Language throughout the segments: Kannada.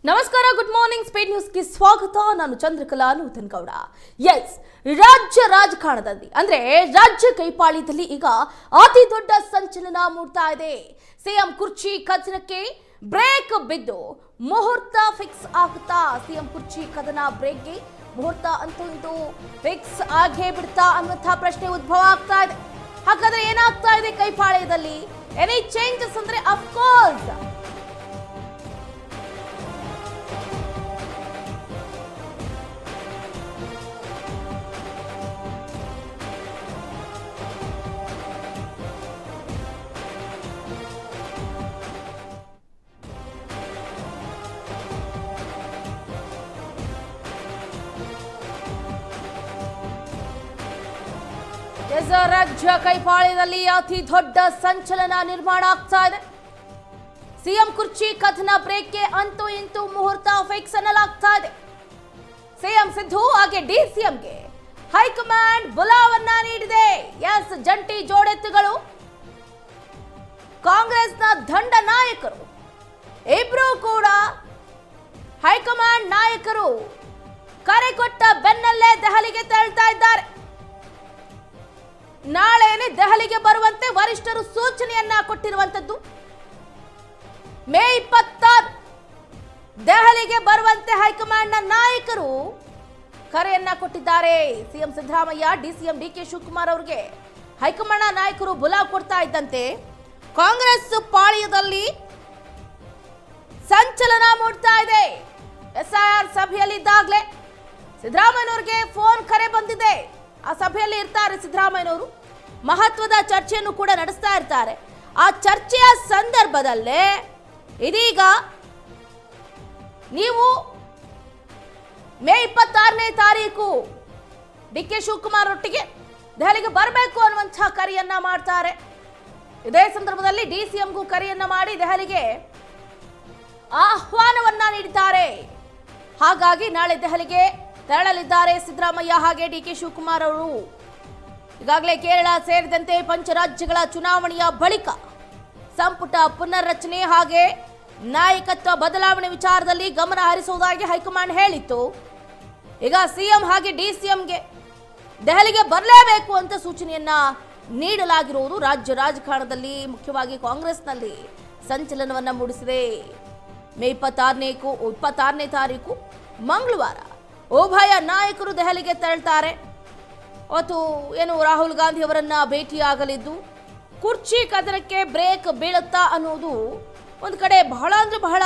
ನಮಸ್ಕಾರ, ಗುಡ್ ಮಾರ್ನಿಂಗ್. ಸ್ಪೀಡ್ ನ್ಯೂಸ್ಗೆ ಸ್ವಾಗತ. ನಾನು ಚಂದ್ರಕಲಾ ನೂತನ್ ಗೌಡ. ಎಸ್, ರಾಜ್ಯ ರಾಜಕಾರಣದಲ್ಲಿ ಅಂದ್ರೆ ರಾಜ್ಯ ಕೈಪಾಳ್ಯದಲ್ಲಿ ಈಗ ಅತಿ ದೊಡ್ಡ ಸಂಚಲನ ಮೂಡ್ತಾ ಇದೆ. ಸಿಎಂ ಕುರ್ಚಿ ಕದನಕ್ಕೆ ಬ್ರೇಕ್ ಬಿದ್ದು ಮುಹೂರ್ತ ಫಿಕ್ಸ್ ಆಗುತ್ತಾ? ಸಿಎಂ ಕುರ್ಚಿ ಕದನ ಬ್ರೇಕ್ಗೆ ಮುಹೂರ್ತ ಅಂತೂ ಫಿಕ್ಸ್ ಆಗೇ ಬಿಡ್ತಾ ಅನ್ನುವಂತಹ ಪ್ರಶ್ನೆ ಉದ್ಭವ ಆಗ್ತಾ ಇದೆ. ಹಾಗಾದ್ರೆ ಏನಾಗ್ತಾ ಇದೆ ಕೈಪಾಳ್ಯದಲ್ಲಿ? ಎನಿ ಚೇಂಜಸ್ ಅಂದ್ರೆ ಅಫ್ಕೋರ್ಸ್ ರಾಜ್ಯ ಕೈಪಾಳ್ಯದಲ್ಲಿ ಅತಿ ದೊಡ್ಡ ಸಂಚಲನ ನಿರ್ಮಾಣ ಆಗ್ತಾ ಇದೆ. ಸಿಎಂ ಕುರ್ಚಿ ಕದನ ಬ್ರೇಕ್ಗೆ ಅಂತೂ ಇಂತೂ ಮುಹೂರ್ತ ಫಿಕ್ಸ್ ಅನ್ನಲಾಗ್ತಾ ಇದೆ. ಸಿಎಂ ಸಿದ್ದು ಹಾಗೆ ಡಿಸಿಎಂಗೆ ಹೈಕಮಾಂಡ್ ಬುಲಾವನ್ನ ನೀಡಿದೆ. ಎಸ್, ಜಂಟಿ ಜೋಡೆತ್ತುಗಳು ಕಾಂಗ್ರೆಸ್ನ ದಂಡ ನಾಯಕರು ಇಬ್ರು ಕೂಡ ಹೈಕಮಾಂಡ್ ನಾಯಕರು ಕರೆ ಕೊಟ್ಟ ಬೆನ್ನಲ್ಲೇ ದೆಹಲಿಗೆ ತೆರಳ್ತಾ ಇದ್ದಾರೆ. ನಾಳೆನೆ ದೆಹಲಿಗೆ ಬರುವಂತೆ ವರಿಷ್ಠರು ಸೂಚನೆಯನ್ನ ಕೊಟ್ಟಿರುವಂತದ್ದು. ಮೇ 26 ದೆಹಲಿಗೆ ಬರುವಂತೆ ಹೈಕಮಾಂಡ್ನ ನಾಯಕರು ಕರೆಯನ್ನ ಕೊಟ್ಟಿದ್ದಾರೆ. ಸಿಎಂ ಸಿದ್ದರಾಮಯ್ಯ, ಡಿಸಿಎಂ ಡಿಕೆ ಶಿವಕುಮಾರ್ ಅವರಿಗೆ ಹೈಕಮಾಂಡ್ ನಾಯಕರು ಬುಲಾವ್ ಕೊಡ್ತಾ ಇದ್ದಂತೆ ಕಾಂಗ್ರೆಸ್ ಪಾಳ್ಯದಲ್ಲಿ ಸಂಚಲನ ಮೂಡ್ತಾ ಇದೆ. ಎಸ್ಐಆರ್ ಸಭೆಯಲ್ಲಿದ್ದಾಗಲೇ ಸಿದ್ದರಾಮಯ್ಯನವರಿಗೆ ಫೋನ್ ಕರೆ ಬಂದಿದೆ. ಆ ಸಭೆಯಲ್ಲಿ ಇರ್ತಾರೆ ಸಿದ್ದರಾಮಯ್ಯನವರು, ಮಹತ್ವದ ಚರ್ಚೆಯನ್ನು ಕೂಡ ನಡೆಸ್ತಾ ಇರ್ತಾರೆ. ಆ ಚರ್ಚೆಯ ಸಂದರ್ಭದಲ್ಲೇ ಇದೀಗ ನೀವು ಮೇ 26ನೇ ತಾರೀಕು ಡಿಕೆ ಶಿವಕುಮಾರ್ ಒಟ್ಟಿಗೆ ದೆಹಲಿಗೆ ಬರಬೇಕು ಅನ್ನುವಂತಹ ಕರೆಯನ್ನ ಮಾಡ್ತಾರೆ. ಇದೇ ಸಂದರ್ಭದಲ್ಲಿ ಡಿಸಿಎಂಗೂ ಕರೆಯನ್ನ ಮಾಡಿ ದೆಹಲಿಗೆ ಆಹ್ವಾನವನ್ನ ನೀಡಿದ್ದಾರೆ. ಹಾಗಾಗಿ ನಾಳೆ ದೆಹಲಿಗೆ ತೆರಳಲಿದ್ದಾರೆ ಸಿದ್ದರಾಮಯ್ಯ ಹಾಗೆ ಡಿಕೆ ಶಿವಕುಮಾರ್ ಅವರು. ಈಗಾಗಲೇ ಕೇರಳ ಸೇರಿದಂತೆ ಪಂಚರಾಜ್ಯಗಳ ಚುನಾವಣೆಯ ಬಳಿಕ ಸಂಪುಟ ಪುನರ್ರಚನೆ ಹಾಗೆ ನಾಯಕತ್ವ ಬದಲಾವಣೆ ವಿಚಾರದಲ್ಲಿ ಗಮನ ಹರಿಸುವುದಾಗಿ ಹೈಕಮಾಂಡ್ ಹೇಳಿತ್ತು. ಈಗ ಸಿಎಂ ಹಾಗೆ ಡಿಸಿಎಂಗೆ ದೆಹಲಿಗೆ ಬರಲೇಬೇಕು ಅಂತ ಸೂಚನೆಯನ್ನ ನೀಡಲಾಗಿರುವುದು ರಾಜ್ಯ ರಾಜಕಾರಣದಲ್ಲಿ ಮುಖ್ಯವಾಗಿ ಕಾಂಗ್ರೆಸ್ನಲ್ಲಿ ಸಂಚಲನವನ್ನ ಮೂಡಿಸಿದೆ. ಮೇ 26ನೇ ತಾರೀಕು ಮಂಗಳವಾರ ಉಭಯ ನಾಯಕರು ದೆಹಲಿಗೆ ತೆರಳುತ್ತಾರೆ. ಅವತ್ತು ರಾಹುಲ್ ಗಾಂಧಿ ಅವರನ್ನ ಭೇಟಿಯಾಗಲಿದ್ದು ಕುರ್ಚಿ ಕದನಕ್ಕೆ ಬ್ರೇಕ್ ಬೀಳುತ್ತಾ ಅನ್ನೋದು ಒಂದು ಕಡೆ ಬಹಳ ಅಂದ್ರೆ ಬಹಳ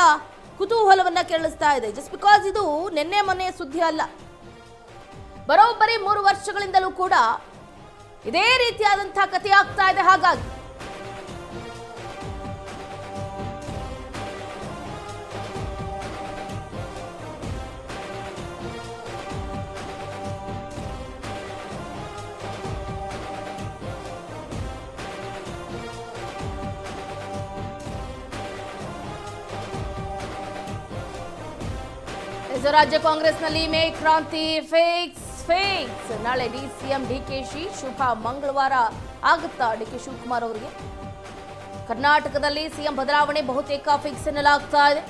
ಕುತೂಹಲವನ್ನ ಕೆರಳಿಸ್ತಾ ಇದೆ. ಜಸ್ಟ್ ಬಿಕಾಸ್ ಇದು ನಿನ್ನೆ ಮೊನ್ನೆ ಸುದ್ದಿ ಅಲ್ಲ, ಬರೋಬ್ಬರಿ 3 ವರ್ಷಗಳಿಂದಲೂ ಕೂಡ ಇದೇ ರೀತಿಯಾದಂತಹ ಕಥೆ ಆಗ್ತಾ ಇದೆ. ಹಾಗಾಗಿ ರಾಜ್ಯ ಕಾಂಗ್ರೆಸ್ನಲ್ಲಿ ಮೇ ಕ್ರಾಂತಿ ಫಿಕ್ಸ್. ನಾಳೆ ಡಿಸಿಎಂ ಡಿಕೆಶಿ ಶುಭ ಮಂಗಳವಾರ ಆಗುತ್ತಾ ಡಿಕೆ ಶಿವಕುಮಾರ್ ಅವರಿಗೆ? ಕರ್ನಾಟಕದಲ್ಲಿ ಸಿಎಂ ಬದಲಾವಣೆ ಬಹುತೇಕ ಫಿಕ್ಸ್ ಎನ್ನಲಾಗ್ತಾ ಇದೆ.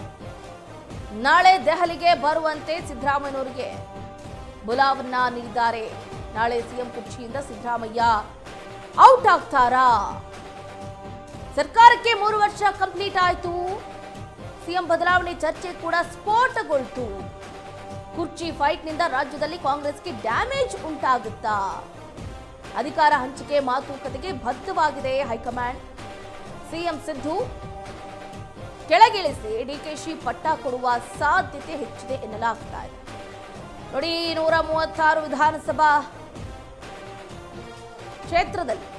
ನಾಳೆ ದೆಹಲಿಗೆ ಬರುವಂತೆ ಸಿದ್ದರಾಮಯ್ಯನವರಿಗೆ ಬುಲಾವನ್ನ ನೀಡಿದ್ದಾರೆ. ನಾಳೆ ಸಿಎಂ ಕುರ್ಚಿಯಿಂದ ಸಿದ್ದರಾಮಯ್ಯ ಔಟ್ ಆಗ್ತಾರಾ? ಸರ್ಕಾರಕ್ಕೆ 3 ವರ್ಷ ಕಂಪ್ಲೀಟ್ ಆಯ್ತು. ಸಿಎಂ ಬದಲಾವಣೆ ಚರ್ಚೆ ಕೂಡ ಸ್ಫೋಟಗೊಳ್ತು. ಕುರ್ಚಿ ಫೈಟ್ನಿಂದ ರಾಜ್ಯದಲ್ಲಿ ಕಾಂಗ್ರೆಸ್ಗೆ ಡ್ಯಾಮೇಜ್ ಉಂಟಾಗುತ್ತಾ? ಅಧಿಕಾರ ಹಂಚಿಕೆ ಮಾತುಕತೆಗೆ ಬದ್ಧವಾಗಿದೆ ಹೈಕಮಾಂಡ್. ಸಿಎಂ ಸಿದ್ದು ಕೆಳಗಿಳಿಸಿ ಡಿಕೆಶಿ ಪಟ್ಟ ಕೊಡುವ ಸಾಧ್ಯತೆ ಹೆಚ್ಚಿದೆ ಎನ್ನಲಾಗ್ತಾ ಇದೆ. ನೋಡಿ, 136 ವಿಧಾನಸಭಾ ಕ್ಷೇತ್ರದಲ್ಲಿ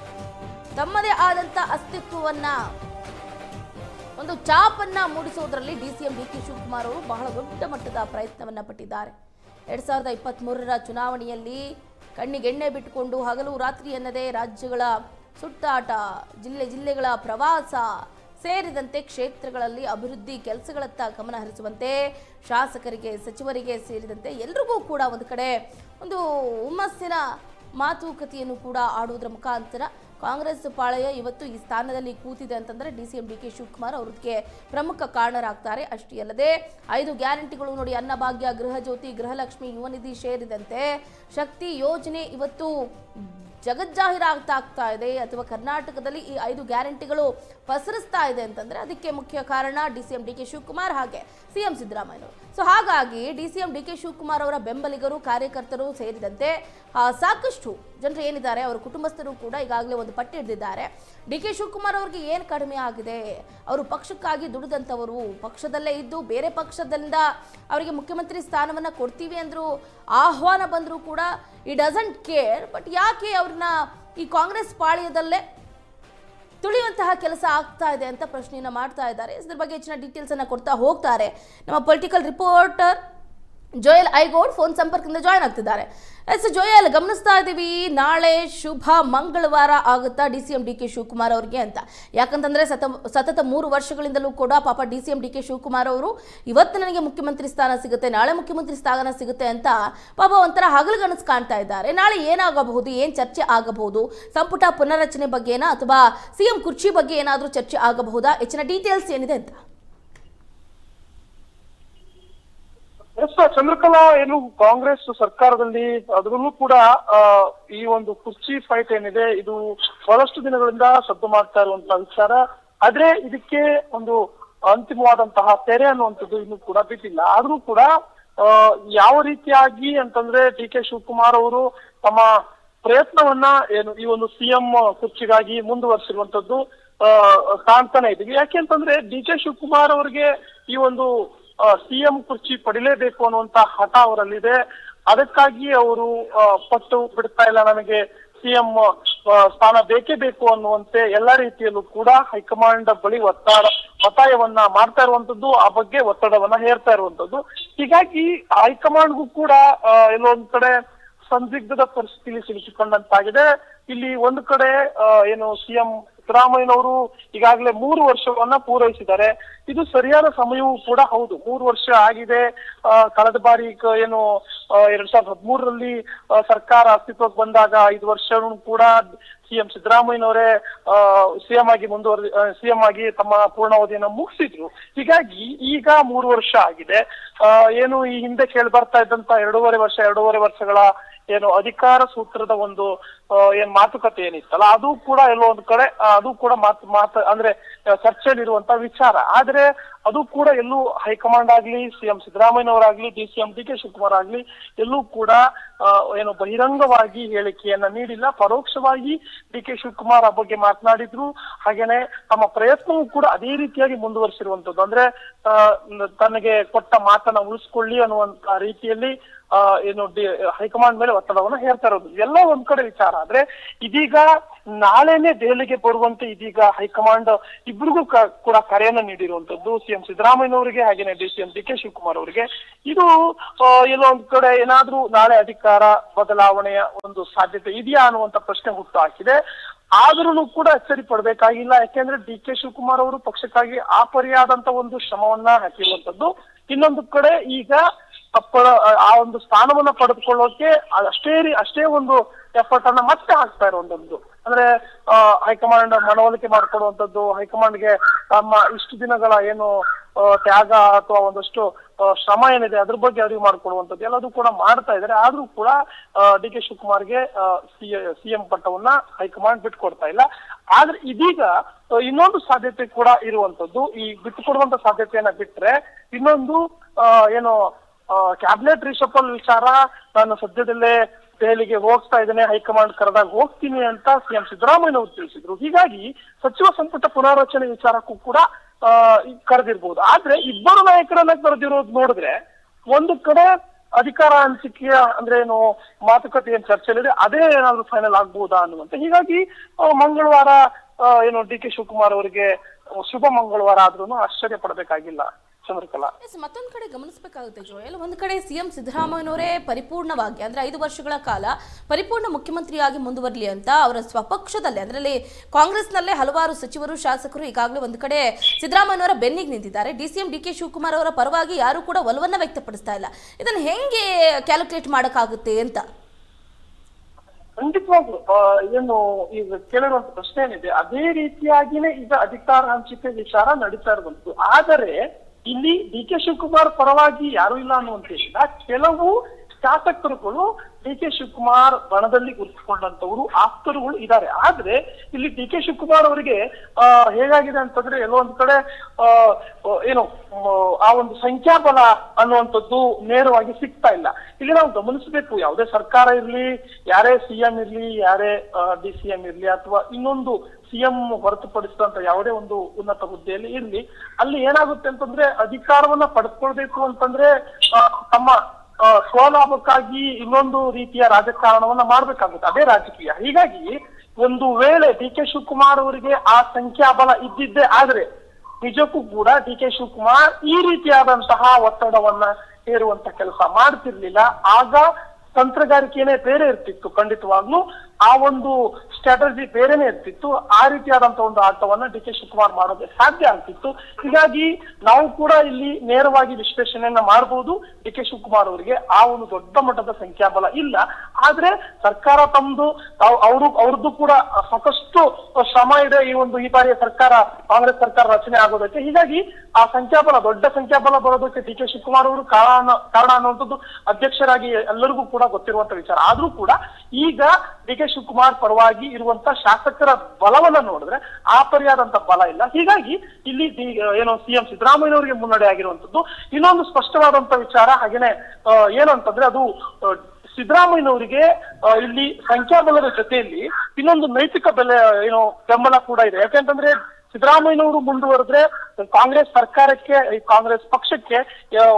ತಮ್ಮದೇ ಆದಂತ ಅಸ್ತಿತ್ವವನ್ನ ಒಂದು ಚಾಪನ್ನ ಮೂಡಿಸುವುದರಲ್ಲಿ ಡಿಸಿಎಂ ಡಿಕೆ ಶಿವಕುಮಾರ್ ಅವರು ಬಹಳ ದೊಡ್ಡ ಮಟ್ಟದ ಪ್ರಯತ್ನವನ್ನ ಪಟ್ಟಿದ್ದಾರೆ. 2023ರ ಚುನಾವಣೆಯಲ್ಲಿ ಕಣ್ಣಿಗೆಣ್ಣೆ ಬಿಟ್ಟುಕೊಂಡು ಹಗಲು ರಾತ್ರಿ ಎನ್ನದೇ ರಾಜ್ಯಗಳ ಸುತ್ತಾಟ, ಜಿಲ್ಲೆಗಳ ಪ್ರವಾಸ ಸೇರಿದಂತೆ ಕ್ಷೇತ್ರಗಳಲ್ಲಿ ಅಭಿವೃದ್ಧಿ ಕೆಲಸಗಳತ್ತ ಗಮನ ಹರಿಸುವಂತೆ ಶಾಸಕರಿಗೆ, ಸಚಿವರಿಗೆ ಸೇರಿದಂತೆ ಎಲ್ರಿಗೂ ಕೂಡ ಒಂದು ಕಡೆ ಒಂದು ಹುಮ್ಮಸ್ಸಿನ ಮಾತುಕತೆಯನ್ನು ಕೂಡ ಆಡುವುದರ ಮುಖಾಂತರ ಕಾಂಗ್ರೆಸ್ ಪಾಳೆಯ ಇವತ್ತು ಈ ಸ್ಥಾನದಲ್ಲಿ ಕೂತಿದೆ ಅಂತಂದ್ರೆ DCM DK ಶಿವಕುಮಾರ್ ಅವ್ರಿಗೆ ಪ್ರಮುಖ ಕಾರಣರಾಗ್ತಾರೆ. ಅಷ್ಟೇ ಅಲ್ಲದೆ 5 ಗ್ಯಾರಂಟಿಗಳು ನೋಡಿ, ಅನ್ನಭಾಗ್ಯ, ಗೃಹ ಜ್ಯೋತಿ, ಗೃಹಲಕ್ಷ್ಮಿ, ಯುವ ನಿಧಿ ಸೇರಿದಂತೆ ಶಕ್ತಿ ಯೋಜನೆ ಇವತ್ತು ಜಗಜ್ಜಾಹೀರಾಗ್ತಾ ಇದೆ, ಅಥವಾ ಕರ್ನಾಟಕದಲ್ಲಿ ಈ 5 ಗ್ಯಾರಂಟಿಗಳು ಪಸರಿಸ್ತಾ ಇದೆ ಅಂತಂದ್ರೆ ಅದಕ್ಕೆ ಮುಖ್ಯ ಕಾರಣ DCM DK ಶಿವಕುಮಾರ್ ಹಾಗೆ CM ಸಿದ್ದರಾಮಯ್ಯ. ಸೊ ಹಾಗಾಗಿ DCM DK ಶಿವಕುಮಾರ್ ಅವರ ಬೆಂಬಲಿಗರು, ಕಾರ್ಯಕರ್ತರು ಸೇರಿದಂತೆ ಸಾಕಷ್ಟು ಜನರು ಏನಿದ್ದಾರೆ ಅವರ ಕುಟುಂಬಸ್ಥರು ಕೂಡ ಈಗಾಗಲೇ ಒಂದು ಪಟ್ಟಿ ಹಿಡಿದಿದ್ದಾರೆ. DK ಶಿವಕುಮಾರ್ ಅವ್ರಿಗೆ ಏನು ಕಡಿಮೆ ಆಗಿದೆ? ಅವರು ಪಕ್ಷಕ್ಕಾಗಿ ದುಡಿದಂಥವರು, ಪಕ್ಷದಲ್ಲೇ ಇದ್ದು ಬೇರೆ ಪಕ್ಷದಿಂದ ಅವರಿಗೆ ಮುಖ್ಯಮಂತ್ರಿ ಸ್ಥಾನವನ್ನು ಕೊಡ್ತೀವಿ ಅಂದ್ರು, ಆಹ್ವಾನ ಬಂದರೂ ಕೂಡ ಈ ಡಸಂಟ್ ಕೇರ್. ಬಟ್ ಯಾಕೆ ಅವ್ರನ್ನ ಈ ಕಾಂಗ್ರೆಸ್ ಪಾಳ್ಯದಲ್ಲೇ ತುಳಿಯುವಂತಹ ಕೆಲಸ ಆಗ್ತಾ ಇದೆ ಅಂತ ಪ್ರಶ್ನೆಯನ್ನ ಮಾಡ್ತಾ ಇದ್ದಾರೆ. ಇದ್ರ ಬಗ್ಗೆ ಹೆಚ್ಚಿನ ಡೀಟೇಲ್ಸ್ ಅನ್ನ ಕೊಡ್ತಾ ಹೋಗ್ತಾರೆ ನಮ್ಮ ಪೊಲಿಟಿಕಲ್ ರಿಪೋರ್ಟರ್ ಜೋಯಲ್ ಐಗೋಡ್ ಫೋನ್ ಸಂಪರ್ಕದಿಂದ ಜಾಯ್ನ್ ಆಗ್ತಿದ್ದಾರೆ. ಜೋಯಲ್, ಗಮನಿಸ್ತಾ ಇದ್ದೀವಿ ನಾಳೆ ಶುಭ ಮಂಗಳವಾರ ಆಗುತ್ತಾ DCM DK ಶಿವಕುಮಾರ್ ಅವ್ರಿಗೆ ಅಂತ. ಯಾಕಂತಂದ್ರೆ ಸತತ 3 ವರ್ಷಗಳಿಂದಲೂ ಕೂಡ ಪಾಪ DCM DK ಶಿವಕುಮಾರ್ ಅವರು ಇವತ್ತು ನನಗೆ ಮುಖ್ಯಮಂತ್ರಿ ಸ್ಥಾನ ಸಿಗುತ್ತೆ, ನಾಳೆ ಮುಖ್ಯಮಂತ್ರಿ ಸ್ಥಾನ ಸಿಗುತ್ತೆ ಅಂತ ಪಾಪ ಒಂಥರ ಹಗಲುಗನಸು ಕಾಣ್ತಾ ಇದ್ದಾರೆ. ನಾಳೆ ಏನಾಗಬಹುದು, ಏನ್ ಚರ್ಚೆ ಆಗಬಹುದು? ಸಂಪುಟ ಪುನರ್ರಚನೆ ಬಗ್ಗೆನಾ ಅಥವಾ CM ಕುರ್ಚಿ ಬಗ್ಗೆ ಏನಾದರೂ ಚರ್ಚೆ ಆಗಬಹುದಾ? ಹೆಚ್ಚಿನ ಡೀಟೇಲ್ಸ್ ಏನಿದೆ ಅಂತ. ಚಂದ್ರಕಲಾ, ಏನು ಕಾಂಗ್ರೆಸ್ ಸರ್ಕಾರದಲ್ಲಿ ಅದರಲ್ಲೂ ಕೂಡ ಈ ಒಂದು ಕುರ್ಚಿ ಫೈಟ್ ಏನಿದೆ ಇದು ಬಹಳಷ್ಟು ದಿನಗಳಿಂದ ಸದ್ದು ಮಾಡ್ತಾ ಇರುವಂತಹ ವಿಚಾರ. ಆದ್ರೆ ಇದಕ್ಕೆ ಒಂದು ಅಂತಿಮವಾದಂತಹ ತೆರೆ ಅನ್ನುವಂಥದ್ದು ಇನ್ನೂ ಕೂಡ ಬಿದ್ದಿಲ್ಲ. ಆದ್ರೂ ಕೂಡ ಯಾವ ರೀತಿಯಾಗಿ ಅಂತಂದ್ರೆ DK ಶಿವಕುಮಾರ್ ಅವರು ತಮ್ಮ ಪ್ರಯತ್ನವನ್ನ ಏನು ಈ ಒಂದು CM ಕುರ್ಚಿಗಾಗಿ ಮುಂದುವರಿಸಿರುವಂತದ್ದು ಕಾಣ್ತಾನೆ ಇದೀವಿ. ಯಾಕೆ ಅಂತಂದ್ರೆ DK ಶಿವಕುಮಾರ್ ಅವರಿಗೆ ಈ ಒಂದು CM ಕುರ್ಚಿ ಪಡಿಲೇಬೇಕು ಅನ್ನುವಂತ ಹಠ ಅವರಲ್ಲಿದೆ. ಅದಕ್ಕಾಗಿ ಅವರು ಪಟ್ಟು ಬಿಡ್ತಾ ಇಲ್ಲ, ನನಗೆ CM ಸ್ಥಾನ ಬೇಕೇ ಬೇಕು ಅನ್ನುವಂತೆ ಎಲ್ಲ ರೀತಿಯಲ್ಲೂ ಕೂಡ ಹೈಕಮಾಂಡ್ ಬಳಿ ಒತ್ತಾಯವನ್ನ ಮಾಡ್ತಾ ಇರುವಂತದ್ದು, ಆ ಬಗ್ಗೆ ಒತ್ತಡವನ್ನ ಹೇರ್ತಾ ಇರುವಂತದ್ದು. ಹೀಗಾಗಿ ಹೈಕಮಾಂಡ್ಗೂ ಕೂಡ ಎಲ್ಲೊಂದ್ ಕಡೆ ಸಂದಿಗ್ಧದ ಪರಿಸ್ಥಿತಿಯಲ್ಲಿ ಸಿಲುಕಿಕೊಂಡಂತಾಗಿದೆ. ಇಲ್ಲಿ ಒಂದು ಕಡೆ ಏನು CM ಸಿದ್ದರಾಮಯ್ಯನವರು ಈಗಾಗಲೇ 3 ವರ್ಷವನ್ನ ಪೂರೈಸಿದ್ದಾರೆ. ಇದು ಸರಿಯಾದ ಸಮಯವೂ ಕೂಡ ಹೌದು. 3 ವರ್ಷ ಆಗಿದೆ. ಕಳೆದ ಬಾರಿ ಏನು 2013ರಲ್ಲಿ ಸರ್ಕಾರ ಅಸ್ತಿತ್ವಕ್ಕೆ ಬಂದಾಗ 5 ವರ್ಷನೂ ಕೂಡ CM ಸಿದ್ದರಾಮಯ್ಯನವರೇ CM ಆಗಿ ತಮ್ಮ ಪೂರ್ಣಾವಧಿಯನ್ನ ಮುಗಿಸಿದ್ರು. ಹೀಗಾಗಿ ಈಗ 3 ವರ್ಷ ಆಗಿದೆ. ಏನು ಈ ಹಿಂದೆ ಕೇಳಿ ಬರ್ತಾ ಇದ್ದಂತ 2.5 ವರ್ಷಗಳ ಏನು ಅಧಿಕಾರ ಸೂತ್ರದ ಒಂದು ಏನ್ ಮಾತುಕತೆ ಏನಿತ್ತಲ್ಲ, ಅದು ಕೂಡ ಎಲ್ಲೋ ಒಂದ್ ಕಡೆ ಅದು ಕೂಡ ಅಂದ್ರೆ ಚರ್ಚೆಯಲ್ಲಿರುವಂತ ವಿಚಾರ. ಆದ್ರೆ ಅದು ಕೂಡ ಎಲ್ಲೂ ಹೈಕಮಾಂಡ್ ಆಗ್ಲಿ, CM ಸಿದ್ದರಾಮಯ್ಯನವರಾಗ್ಲಿ, DCM DK ಶಿವಕುಮಾರ್ ಆಗ್ಲಿ ಎಲ್ಲೂ ಕೂಡ ಏನು ಬಹಿರಂಗವಾಗಿ ಹೇಳಿಕೆಯನ್ನ ನೀಡಿಲ್ಲ. ಪರೋಕ್ಷವಾಗಿ DK ಶಿವಕುಮಾರ್ ಆ ಬಗ್ಗೆ ಮಾತನಾಡಿದ್ರು. ಹಾಗೇನೆ ತಮ್ಮ ಪ್ರಯತ್ನವೂ ಕೂಡ ಅದೇ ರೀತಿಯಾಗಿ ಮುಂದುವರಿಸಿರುವಂತದ್ದು. ಅಂದ್ರೆ ತನಗೆ ಕೊಟ್ಟ ಮಾತನ್ನ ಉಳಿಸ್ಕೊಳ್ಳಿ ಅನ್ನುವಂತ ರೀತಿಯಲ್ಲಿ ಏನು ಹೈಕಮಾಂಡ್ ಮೇಲೆ ಒತ್ತಡವನ್ನ ಹೇರ್ತಾ ಇರೋದು ಎಲ್ಲ ಒಂದ್ ಕಡೆ ವಿಚಾರ. ಆದ್ರೆ ಇದೀಗ ನಾಳೆನೆ ದೆಹಲಿಗೆ ಬರುವಂತೆ ಇದೀಗ ಹೈಕಮಾಂಡ್ ಇಬ್ರಿಗೂ ಕೂಡ ಕರೆಯನ್ನ ನೀಡಿರುವಂತದ್ದು CM ಸಿದ್ದರಾಮಯ್ಯನವರಿಗೆ ಹಾಗೇನೆ DCM DK ಶಿವಕುಮಾರ್ ಅವರಿಗೆ. ಇದು ಎಲ್ಲೋ ಒಂದ್ ಕಡೆ ಏನಾದ್ರೂ ನಾಳೆ ಅಧಿಕಾರ ಬದಲಾವಣೆಯ ಒಂದು ಸಾಧ್ಯತೆ ಇದೆಯಾ ಅನ್ನುವಂತ ಪ್ರಶ್ನೆ ಹುಟ್ಟು ಹಾಕಿದೆ. ಆದ್ರೂ ಕೂಡ ಎಚ್ಚರಿ ಪಡ್ಬೇಕಾಗಿಲ್ಲ. ಯಾಕೆಂದ್ರೆ DK ಶಿವಕುಮಾರ್ ಅವರು ಪಕ್ಷಕ್ಕಾಗಿ ಆಪರಿಯಾದಂತ ಒಂದು ಶ್ರಮವನ್ನ ಹಾಕಿರುವಂತದ್ದು. ಇನ್ನೊಂದು ಕಡೆ ಈಗ ಆ ಒಂದು ಸ್ಥಾನವನ್ನ ಪಡೆದುಕೊಳ್ಳೋಕೆ ಅಷ್ಟೇ ಒಂದು ಎಫರ್ಟ್ ಅನ್ನ ಮತ್ತೆ ಹಾಕ್ತಾ ಇರುವಂತದ್ದು. ಅಂದ್ರೆ ಹೈಕಮಾಂಡ್ ಮನವೊಲಿಕೆ ಮಾಡ್ಕೊಡುವಂತದ್ದು, ಹೈಕಮಾಂಡ್ಗೆ ತಮ್ಮ ಇಷ್ಟು ದಿನಗಳ ಏನು ತ್ಯಾಗ ಅಥವಾ ಒಂದಷ್ಟು ಶ್ರಮ ಏನಿದೆ ಅದ್ರ ಬಗ್ಗೆ ಅರಿವು ಮಾಡ್ಕೊಡುವಂಥದ್ದು ಎಲ್ಲದೂ ಕೂಡ ಮಾಡ್ತಾ ಇದ್ದಾರೆ. ಆದ್ರೂ ಕೂಡ DK ಶಿವಕುಮಾರ್ಗೆ CM ಪಟ್ಟವನ್ನ ಹೈಕಮಾಂಡ್ ಬಿಟ್ಕೊಡ್ತಾ ಇಲ್ಲ. ಆದ್ರೆ ಇದೀಗ ಇನ್ನೊಂದು ಸಾಧ್ಯತೆ ಕೂಡ ಇರುವಂತದ್ದು. ಈ ಬಿಟ್ಟುಕೊಡುವಂತ ಸಾಧ್ಯತೆಯನ್ನ ಬಿಟ್ರೆ ಇನ್ನೊಂದು ಏನು ಕ್ಯಾಬಿನೆಟ್ ರಿಶಫಲ್ ವಿಚಾರ, ನಾನು ಸದ್ಯದಲ್ಲೇ ದೆಹಲಿಗೆ ಹೋಗ್ತಾ ಇದ್ದೇನೆ, ಹೈಕಮಾಂಡ್ ಕರೆದಾಗ ಹೋಗ್ತೀನಿ ಅಂತ CM ಸಿದ್ದರಾಮಯ್ಯನವರು ತಿಳಿಸಿದ್ರು. ಹೀಗಾಗಿ ಸಚಿವ ಸಂಪುಟ ಪುನರ್ರಚನೆ ವಿಚಾರಕ್ಕೂ ಕೂಡ ಕರೆದಿರ್ಬೋದು. ಆದ್ರೆ ಇಬ್ಬರು ನಾಯಕರನ್ನ ಕರೆದಿರೋದು ನೋಡಿದ್ರೆ ಒಂದು ಕಡೆ ಅಧಿಕಾರ ಹಂಚಿಕೆಯ ಅಂದ್ರೆ ಏನು ಮಾತುಕತೆ ಏನ್ ಚರ್ಚೆಲಿದೆ ಅದೇ ಏನಾದ್ರು ಫೈನಲ್ ಆಗ್ಬಹುದಾ ಅನ್ನುವಂತೆ. ಹೀಗಾಗಿ ಮಂಗಳವಾರ ಏನು DK ಶಿವಕುಮಾರ್ ಅವರಿಗೆ ಶುಭ ಮಂಗಳವಾರ ಆದ್ರೂ ಆಶ್ಚರ್ಯ ಪಡಬೇಕಾಗಿಲ್ಲ. ಚಂದ್ರಕಲಾ, ಮತ್ತೊಂದು ಕಡೆ ಗಮನಿಸಬೇಕಾಗುತ್ತೆ ಜೋಯಲ್, ಒಂದು ಕಡೆ CM ಸಿದ್ದರಾಮಯ್ಯನವರೇ ಪರಿಪೂರ್ಣವಾಗಿ ಅಂದ್ರೆ 5 ವರ್ಷಗಳ ಕಾಲ ಪರಿಪೂರ್ಣ ಮುಖ್ಯಮಂತ್ರಿಯಾಗಿ ಮುಂದುವರಲಿ ಅಂತ ಅವರ ಸ್ವಪಕ್ಷದಲ್ಲೇ ಅದರಲ್ಲಿ ಕಾಂಗ್ರೆಸ್ನಲ್ಲೇ ಹಲವಾರು ಸಚಿವರು, ಶಾಸಕರು ಈಗಾಗಲೇ ಒಂದು ಕಡೆ ಸಿದ್ದರಾಮಯ್ಯನವರ ಬೆನ್ನಿಗೆ ನಿಂತಿದ್ದಾರೆ. DCM DK ಶಿವಕುಮಾರ್ ಅವರ ಪರವಾಗಿ ಯಾರು ಕೂಡ ಒಲವನ್ನ ವ್ಯಕ್ತಪಡಿಸ್ತಾ ಇಲ್ಲ. ಇದನ್ನು ಹೆಂಗೆ ಕ್ಯಾಲ್ಕುಲೇಟ್ ಮಾಡಕ್ಕಾಗುತ್ತೆ ಅಂತ? ಖಂಡಿತವಾಗ್ಲು ಏನು ಈಗ ಕೇಳಿರುವಂತ ಪ್ರಶ್ನೆ ಏನಿದೆ ಅದೇ ರೀತಿಯಾಗಿನೇ ಈಗ ಅಧಿಕಾರ ಹಂಚಿಕೆ ವಿಚಾರ ನಡೀತಾ ಇರುವಂತದ್ದು. ಆದರೆ ಇಲ್ಲಿ ಡಿ ಕೆ ಶಿವಕುಮಾರ್ ಪರವಾಗಿ ಯಾರು ಇಲ್ಲ ಅನ್ನುವಂತಿಲ್ಲ. ಕೆಲವು ಶಾಸಕರುಗಳು ಡಿ ಕೆ ಶಿವಕುಮಾರ್ ಬಣದಲ್ಲಿ ಗುರುತಿಸಿಕೊಂಡಂತವರು ಆಪ್ತರುಗಳು ಇದ್ದಾರೆ. ಆದ್ರೆ ಇಲ್ಲಿ ಡಿ ಕೆ ಶಿವಕುಮಾರ್ ಅವರಿಗೆ ಹೇಗಾಗಿದೆ ಅಂತಂದ್ರೆ ಎಲ್ಲೋ ಒಂದ್ ಕಡೆ ಏನು ಆ ಒಂದು ಸಂಖ್ಯಾಬಲ ಅನ್ನುವಂಥದ್ದು ನೇರವಾಗಿ ಸಿಗ್ತಾ ಇಲ್ಲ. ಇಲ್ಲಿ ನಾವು ಗಮನಿಸಬೇಕು, ಯಾವುದೇ ಸರ್ಕಾರ ಇರ್ಲಿ, ಯಾರೇ ಸಿಎಂ ಇರ್ಲಿ, ಯಾರೇ DCM ಇರ್ಲಿ, ಅಥವಾ ಇನ್ನೊಂದು ಸಿಎಂ ಹೊರತುಪಡಿಸಿದಂತ ಯಾವುದೇ ಒಂದು ಉನ್ನತ ಹುದ್ದೆಯಲ್ಲಿ ಇರ್ಲಿ, ಅಲ್ಲಿ ಏನಾಗುತ್ತೆ ಅಂತಂದ್ರೆ ಅಧಿಕಾರವನ್ನ ಪಡೆದುಕೊಳ್ಬೇಕು ಅಂತಂದ್ರೆ ತಮ್ಮ ಸ್ವಲಾಭಕ್ಕಾಗಿ ಇನ್ನೊಂದು ರೀತಿಯ ರಾಜಕಾರಣವನ್ನ ಮಾಡ್ಬೇಕಾಗುತ್ತೆ, ಅದೇ ರಾಜಕೀಯ. ಹೀಗಾಗಿ ಒಂದು ವೇಳೆ ಡಿ ಕೆ ಶಿವಕುಮಾರ್ ಅವರಿಗೆ ಆ ಸಂಖ್ಯಾಬಲ ಇದ್ದಿದ್ದೇ ಆದ್ರೆ ನಿಜಕ್ಕೂ ಕೂಡ ಡಿ ಕೆ ಶಿವಕುಮಾರ್ ಈ ರೀತಿಯಾದಂತಹ ಒತ್ತಡವನ್ನ ಹೇರುವಂತ ಕೆಲಸ ಮಾಡ್ತಿರ್ಲಿಲ್ಲ. ಆಗ ತಂತ್ರಗಾರಿಕೆನೇ ಬೇರೆ ಇರ್ತಿತ್ತು, ಖಂಡಿತವಾಗ್ಲೂ ಆ ಒಂದು ಸ್ಟ್ರಾಟಜಿ ಬೇರೆನೆ ಇರ್ತಿತ್ತು. ಆ ರೀತಿಯಾದಂತಹ ಒಂದು ಆಟವನ್ನ ಡಿ ಕೆ ಶಿವಕುಮಾರ್ ಮಾಡೋದೇ ಸಾಧ್ಯ ಆಗ್ತಿತ್ತು. ಹೀಗಾಗಿ ನಾವು ಕೂಡ ಇಲ್ಲಿ ನೇರವಾಗಿ ವಿಶ್ಲೇಷಣೆಯನ್ನ ಮಾಡಬಹುದು. ಡಿ ಕೆ ಶಿವಕುಮಾರ್ ಅವರಿಗೆ ಆ ಒಂದು ದೊಡ್ಡ ಮಟ್ಟದ ಸಂಖ್ಯಾಬಲ ಇಲ್ಲ. ಆದ್ರೆ ಸರ್ಕಾರ ತಮ್ಮದು, ಅವ್ರದ್ದು ಕೂಡ ಸಾಕಷ್ಟು ಶ್ರಮ ಇದೆ ಈ ಬಾರಿಯ ಸರ್ಕಾರ, ಕಾಂಗ್ರೆಸ್ ಸರ್ಕಾರ ರಚನೆ ಆಗೋದಕ್ಕೆ. ಹೀಗಾಗಿ ಆ ಸಂಖ್ಯಾಬಲ, ದೊಡ್ಡ ಸಂಖ್ಯಾಬಲ ಬರೋದಕ್ಕೆ ಡಿ ಕೆ ಶಿವಕುಮಾರ್ ಅವರು ಕಾರಣ ಅನ್ನುವಂಥದ್ದು ಅಧ್ಯಕ್ಷರಾಗಿ ಎಲ್ಲರಿಗೂ ಕೂಡ ಗೊತ್ತಿರುವಂತ ವಿಚಾರ. ಆದ್ರೂ ಕೂಡ ಈಗ ಡಿ ಕೆ ಶಿವಕುಮಾರ್ ಪರವಾಗಿ ಇರುವಂತ ಶಾಸಕರ ಬಲವನ್ನ ನೋಡಿದ್ರೆ ಆ ಪರಿಯಾದಂತ ಬಲ ಇಲ್ಲ. ಹೀಗಾಗಿ ಇಲ್ಲಿ ಏನು ಸಿಎಂ ಸಿದ್ದರಾಮಯ್ಯನವರಿಗೆ ಮುನ್ನಡೆ ಆಗಿರುವಂತದ್ದು. ಇನ್ನೊಂದು ಸ್ಪಷ್ಟವಾದಂತ ವಿಚಾರ ಹಾಗೇನೆ ಏನು ಅಂತಂದ್ರೆ ಅದು ಸಿದ್ದರಾಮಯ್ಯನವರಿಗೆ ಇಲ್ಲಿ ಸಂಖ್ಯಾಬಲದ ಜೊತೆಯಲ್ಲಿ ಇನ್ನೊಂದು ನೈತಿಕ ಬೆಂಬಲ ಕೂಡ ಇದೆ. ಯಾಕೆಂತಂದ್ರೆ ಸಿದ್ದರಾಮಯ್ಯನವರು ಮುಂದುವರೆದ್ರೆ ಕಾಂಗ್ರೆಸ್ ಸರ್ಕಾರಕ್ಕೆ, ಕಾಂಗ್ರೆಸ್ ಪಕ್ಷಕ್ಕೆ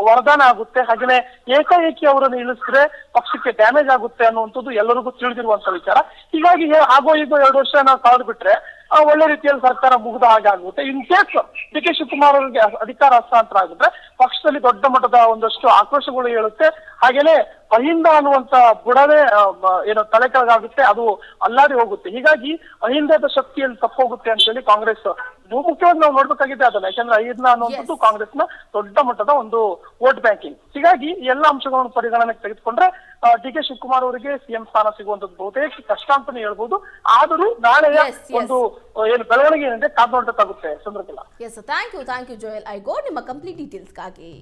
ವರದಾನ ಆಗುತ್ತೆ. ಹಾಗೇನೆ ಏಕಾಏಕಿ ಅವರನ್ನು ಇಳಿಸಿದ್ರೆ ಪಕ್ಷಕ್ಕೆ ಡ್ಯಾಮೇಜ್ ಆಗುತ್ತೆ ಅನ್ನುವಂಥದ್ದು ಎಲ್ಲರಿಗೂ ತಿಳಿದಿರುವಂತ ವಿಚಾರ. ಹೀಗಾಗಿ ಆಗೋ ಈಗ 2 ವರ್ಷ ನಾವು ಕಳೆದು ಬಿಟ್ರೆ ಒಳ್ಳೆ ರೀತಿಯಲ್ಲಿ ಸರ್ಕಾರ ಮುಗಿದ ಹಾಗೆ ಆಗುತ್ತೆ. In case D K Shivakumar ಅವರಿಗೆ ಅಧಿಕಾರ ಹಸ್ತಾಂತರ ಆಗಿದ್ರೆ ಪಕ್ಷದಲ್ಲಿ ದೊಡ್ಡ ಮಟ್ಟದ ಒಂದಷ್ಟು ಆಕ್ರೋಶಗಳು ಹೇಳುತ್ತೆ. ಹಾಗೇನೆ ಅಹಿಂದ ಅನ್ನುವಂತ ಬುಡವೇ ಏನು ತಲೆ ಕೆಳಗಾಗುತ್ತೆ, ಅದು ಅಲ್ಲಾಡಿ ಹೋಗುತ್ತೆ. ಹೀಗಾಗಿ ಅಹಿಂದದ ಶಕ್ತಿಯಲ್ಲಿ ತಪ್ಪೋಗುತ್ತೆ ಅಂತ ಹೇಳಿ ಕಾಂಗ್ರೆಸ್ ಮುಖ್ಯವಾಗಿ ನಾವು ನೋಡ್ಬೇಕಾಗಿದೆ ಅದನ್ನ. ಯಾಕಂದ್ರೆ ಅಹಿಂದ ಅನ್ನುವಂಥದ್ದು ಕಾಂಗ್ರೆಸ್ನ ದೊಡ್ಡ ಮಟ್ಟದ ಒಂದು ವೋಟ್ ಬ್ಯಾಂಕಿಂಗ್. ಹೀಗಾಗಿ ಎಲ್ಲ ಅಂಶಗಳನ್ನು ಪರಿಗಣನೆಗೆ ತೆಗೆದುಕೊಂಡ್ರೆ ಡಿ ಕೆ ಶಿವಕುಮಾರ್ ಅವರಿಗೆ ಸಿಎಂ ಸ್ಥಾನ ಸಿಗುವಂತದ್ದು ಬಹುತೇಕ ಕಷ್ಟ ಅಂತಾನೆ ಹೇಳ್ಬೋದು. ಆದರೂ ನಾಳೆಯ ಒಂದು ಏನು ಬೆಳವಣಿಗೆ ಏನಿದೆ ಕಾದು ನೋಡಬೇಕಾಗುತ್ತೆ. ಚಂದ್ರಕಲಾ. ಥ್ಯಾಂಕ್ ಯು ಜೋಯಲ್ ಐಗೋರ್ ನಿಮ್ಮ ಕಂಪ್ಲೀಟ್ ಡೀಟೇಲ್ಸ್ಗಾಗಿ.